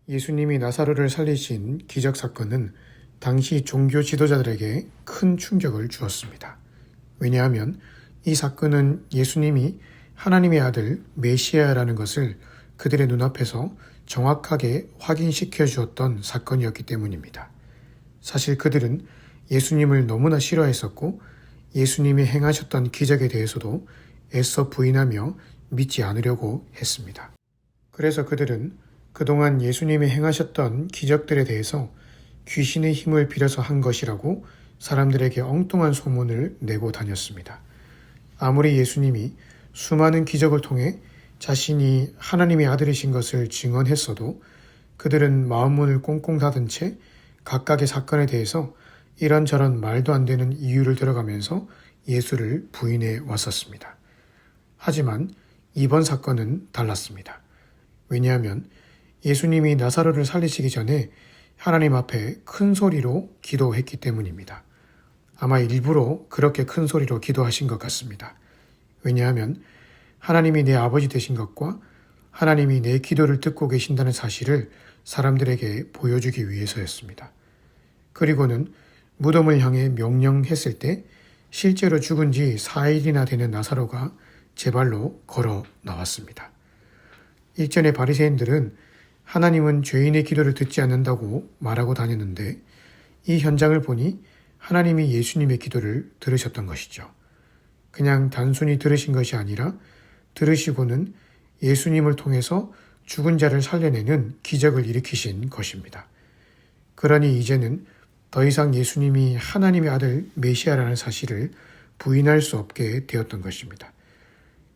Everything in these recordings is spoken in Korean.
예수님이 나사로를 살리신 기적 사건은 당시 종교 지도자들에게 큰 충격을 주었습니다. 왜냐하면 이 사건은 예수님이 하나님의 아들 메시아라는 것을 그들의 눈앞에서 정확하게 확인시켜 주었던 사건이었기 때문입니다. 사실 그들은 예수님을 너무나 싫어했었고 예수님이 행하셨던 기적에 대해서도 애써 부인하며 믿지 않으려고 했습니다. 그래서 그들은 그동안 예수님이 행하셨던 기적들에 대해서 귀신의 힘을 빌어서 한 것이라고 사람들에게 엉뚱한 소문을 내고 다녔습니다. 아무리 예수님이 수많은 기적을 통해 자신이 하나님의 아들이신 것을 증언했어도 그들은 마음문을 꽁꽁 닫은 채 각각의 사건에 대해서 이런저런 말도 안 되는 이유를 들어가면서 예수를 부인해 왔었습니다. 하지만 이번 사건은 달랐습니다. 왜냐하면 예수님이 나사로를 살리시기 전에 하나님 앞에 큰 소리로 기도했기 때문입니다. 아마 일부러 그렇게 큰 소리로 기도하신 것 같습니다. 왜냐하면 하나님이 내 아버지 되신 것과 하나님이 내 기도를 듣고 계신다는 사실을 사람들에게 보여주기 위해서였습니다. 그리고는 무덤을 향해 명령했을 때 실제로 죽은 지 4일이나 되는 나사로가 제 발로 걸어 나왔습니다. 일전에 바리새인들은 하나님은 죄인의 기도를 듣지 않는다고 말하고 다녔는데 이 현장을 보니 하나님이 예수님의 기도를 들으셨던 것이죠. 그냥 단순히 들으신 것이 아니라 들으시고는 예수님을 통해서 죽은 자를 살려내는 기적을 일으키신 것입니다. 그러니 이제는 더 이상 예수님이 하나님의 아들 메시아라는 사실을 부인할 수 없게 되었던 것입니다.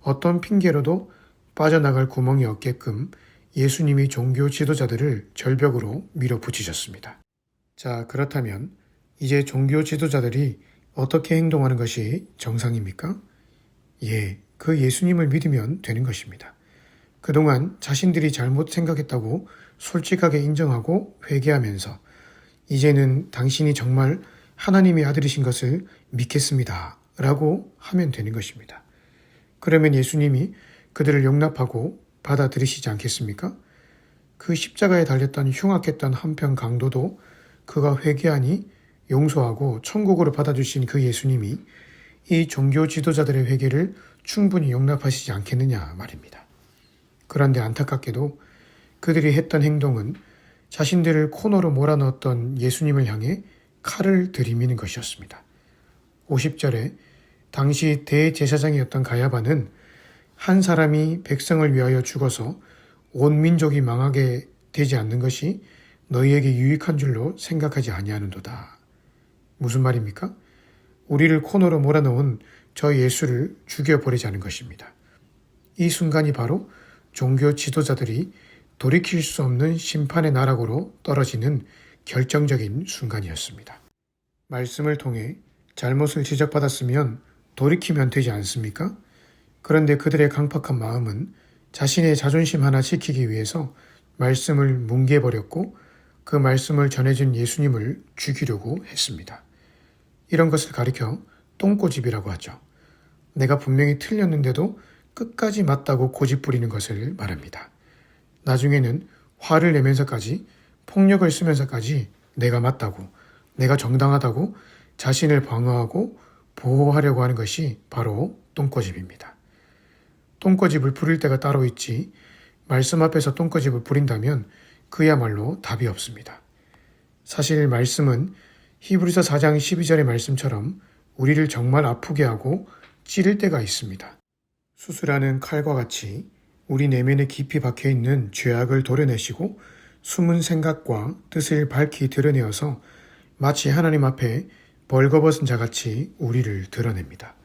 어떤 핑계로도 빠져나갈 구멍이 없게끔 예수님이 종교 지도자들을 절벽으로 밀어붙이셨습니다. 자, 그렇다면 이제 종교 지도자들이 어떻게 행동하는 것이 정상입니까? 그 예수님을 믿으면 되는 것입니다. 그동안 자신들이 잘못 생각했다고 솔직하게 인정하고 회개하면서 이제는 당신이 정말 하나님의 아들이신 것을 믿겠습니다 라고 하면 되는 것입니다. 그러면 예수님이 그들을 용납하고 받아들이시지 않겠습니까? 그 십자가에 달렸던 흉악했던 한편 강도도 그가 회개하니 용서하고 천국으로 받아주신 그 예수님이 이 종교 지도자들의 회개를 충분히 용납하시지 않겠느냐 말입니다. 그런데 안타깝게도 그들이 했던 행동은 자신들을 코너로 몰아넣었던 예수님을 향해 칼을 들이미는 것이었습니다. 50절에 당시 대제사장이었던 가야바는 한 사람이 백성을 위하여 죽어서 온 민족이 망하게 되지 않는 것이 너희에게 유익한 줄로 생각하지 아니하는도다. 무슨 말입니까? 우리를 코너로 몰아넣은 저 예수를 죽여버리자는 것입니다. 이 순간이 바로 종교 지도자들이 돌이킬 수 없는 심판의 나락으로 떨어지는 결정적인 순간이었습니다. 말씀을 통해 잘못을 지적받았으면 돌이키면 되지 않습니까? 그런데 그들의 강팍한 마음은 자신의 자존심 하나 지키기 위해서 말씀을 뭉개버렸고 그 말씀을 전해준 예수님을 죽이려고 했습니다. 이런 것을 가리켜 똥꼬집이라고 하죠. 내가 분명히 틀렸는데도 끝까지 맞다고 고집 부리는 것을 말합니다. 나중에는 화를 내면서까지 폭력을 쓰면서까지 내가 맞다고, 내가 정당하다고 자신을 방어하고 보호하려고 하는 것이 바로 똥꼬집입니다. 똥꼬집을 부릴 때가 따로 있지 말씀 앞에서 똥꼬집을 부린다면 그야말로 답이 없습니다. 사실 말씀은 히브리서 4장 12절의 말씀처럼 우리를 정말 아프게 하고 찌를 때가 있습니다. 수술하는 칼과 같이 우리 내면에 깊이 박혀있는 죄악을 도려내시고 숨은 생각과 뜻을 밝히 드러내어서 마치 하나님 앞에 벌거벗은 자같이 우리를 드러냅니다.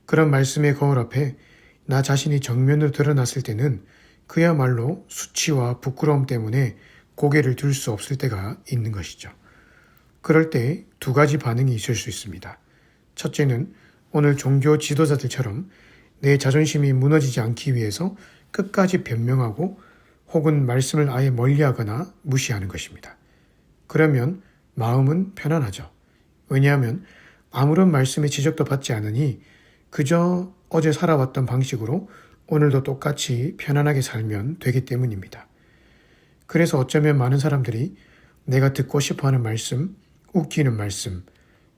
그런 말씀의 거울 앞에 나 자신이 정면으로 드러났을 때는 그야말로 수치와 부끄러움 때문에 고개를 들 수 없을 때가 있는 것이죠. 그럴 때 두 가지 반응이 있을 수 있습니다. 첫째는 오늘 종교 지도자들처럼 내 자존심이 무너지지 않기 위해서 끝까지 변명하고 혹은 말씀을 아예 멀리하거나 무시하는 것입니다. 그러면 마음은 편안하죠. 왜냐하면 아무런 말씀의 지적도 받지 않으니 그저 어제 살아왔던 방식으로 오늘도 똑같이 편안하게 살면 되기 때문입니다. 그래서 어쩌면 많은 사람들이 내가 듣고 싶어하는 말씀, 웃기는 말씀,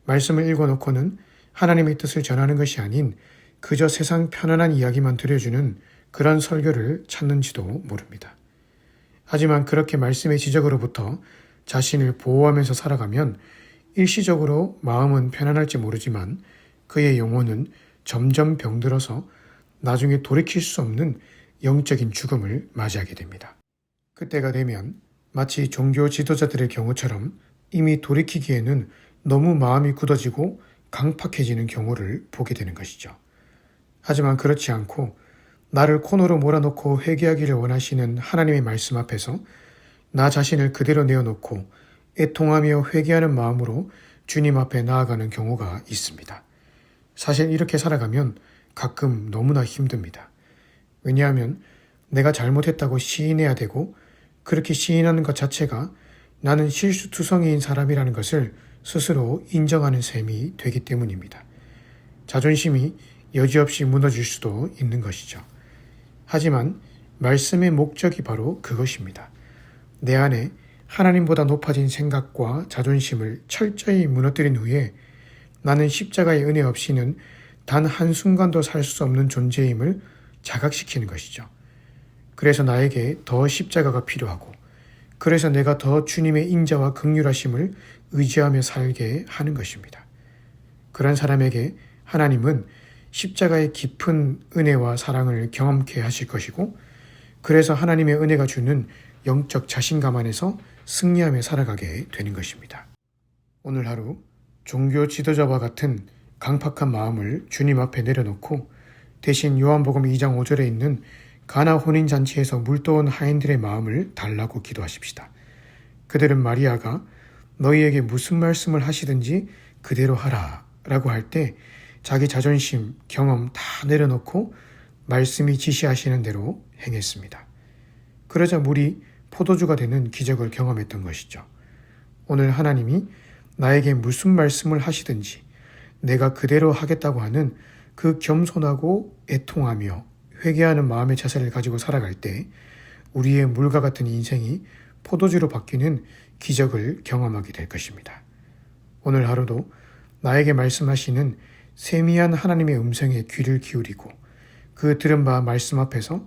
말씀을 읽어놓고는 하나님의 뜻을 전하는 것이 아닌 그저 세상 편안한 이야기만 들려주는 그런 설교를 찾는지도 모릅니다. 하지만 그렇게 말씀의 지적으로부터 자신을 보호하면서 살아가면 일시적으로 마음은 편안할지 모르지만 그의 영혼은 점점 병들어서 나중에 돌이킬 수 없는 영적인 죽음을 맞이하게 됩니다. 그때가 되면 마치 종교 지도자들의 경우처럼 이미 돌이키기에는 너무 마음이 굳어지고 강팍해지는 경우를 보게 되는 것이죠. 하지만 그렇지 않고 나를 코너로 몰아넣고 회개하기를 원하시는 하나님의 말씀 앞에서 나 자신을 그대로 내어놓고 애통하며 회개하는 마음으로 주님 앞에 나아가는 경우가 있습니다. 사실 이렇게 살아가면 가끔 너무나 힘듭니다. 왜냐하면 내가 잘못했다고 시인해야 되고 그렇게 시인하는 것 자체가 나는 실수투성이인 사람이라는 것을 스스로 인정하는 셈이 되기 때문입니다. 자존심이 여지없이 무너질 수도 있는 것이죠. 하지만 말씀의 목적이 바로 그것입니다. 내 안에 하나님보다 높아진 생각과 자존심을 철저히 무너뜨린 후에 나는 십자가의 은혜 없이는 단 한순간도 살 수 없는 존재임을 자각시키는 것이죠. 그래서 나에게 더 십자가가 필요하고 그래서 내가 더 주님의 인자와 긍휼하심을 의지하며 살게 하는 것입니다. 그런 사람에게 하나님은 십자가의 깊은 은혜와 사랑을 경험케 하실 것이고 그래서 하나님의 은혜가 주는 영적 자신감 안에서 승리하며 살아가게 되는 것입니다. 오늘 하루 종교 지도자와 같은 강팍한 마음을 주님 앞에 내려놓고 대신 요한복음 2장 5절에 있는 가나 혼인잔치에서 물떠온 하인들의 마음을 달라고 기도하십시다. 그들은 마리아가 너희에게 무슨 말씀을 하시든지 그대로 하라 라고 할 때 자기 자존심, 경험 다 내려놓고 말씀이 지시하시는 대로 행했습니다. 그러자 물이 포도주가 되는 기적을 경험했던 것이죠. 오늘 하나님이 나에게 무슨 말씀을 하시든지 내가 그대로 하겠다고 하는 그 겸손하고 애통하며 회개하는 마음의 자세를 가지고 살아갈 때 우리의 물과 같은 인생이 포도주로 바뀌는 기적을 경험하게 될 것입니다. 오늘 하루도 나에게 말씀하시는 세미한 하나님의 음성에 귀를 기울이고 그 들은 바 말씀 앞에서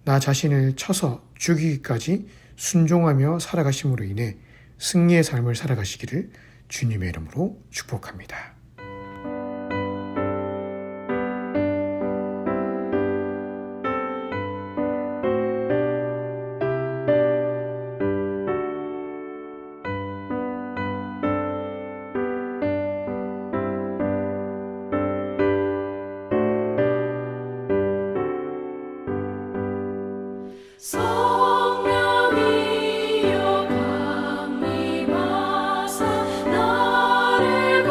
나 자신을 쳐서 죽이기까지 순종하며 살아가심으로 인해 승리의 삶을 살아가시기를 주님의 이름으로 축복합니다. 성령이여 강림하사 나를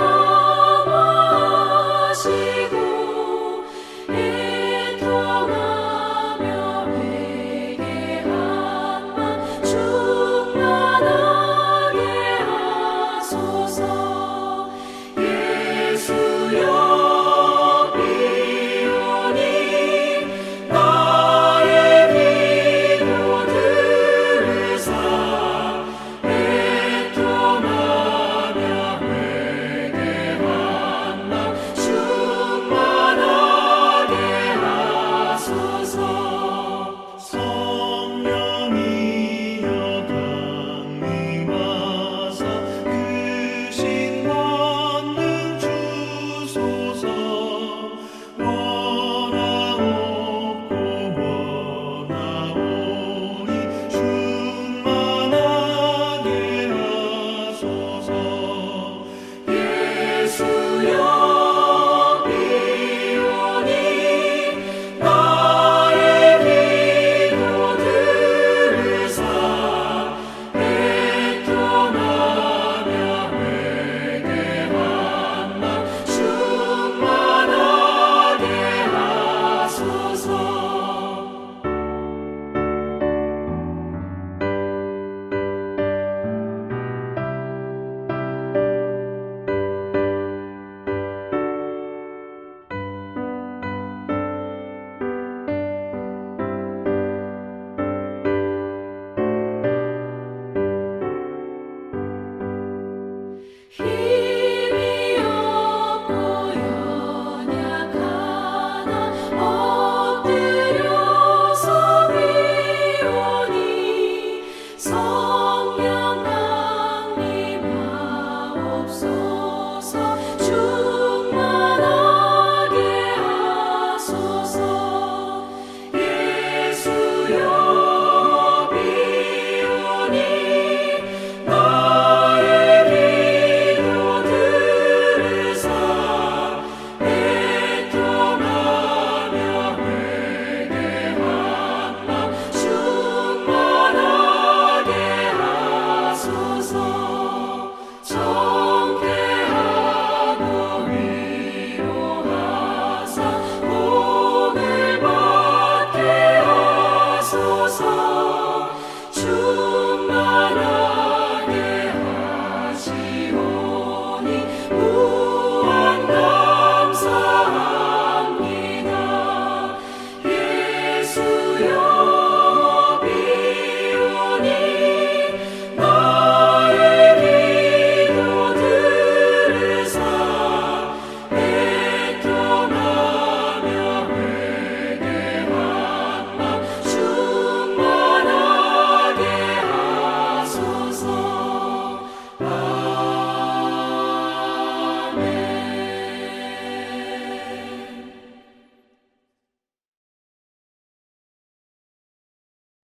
서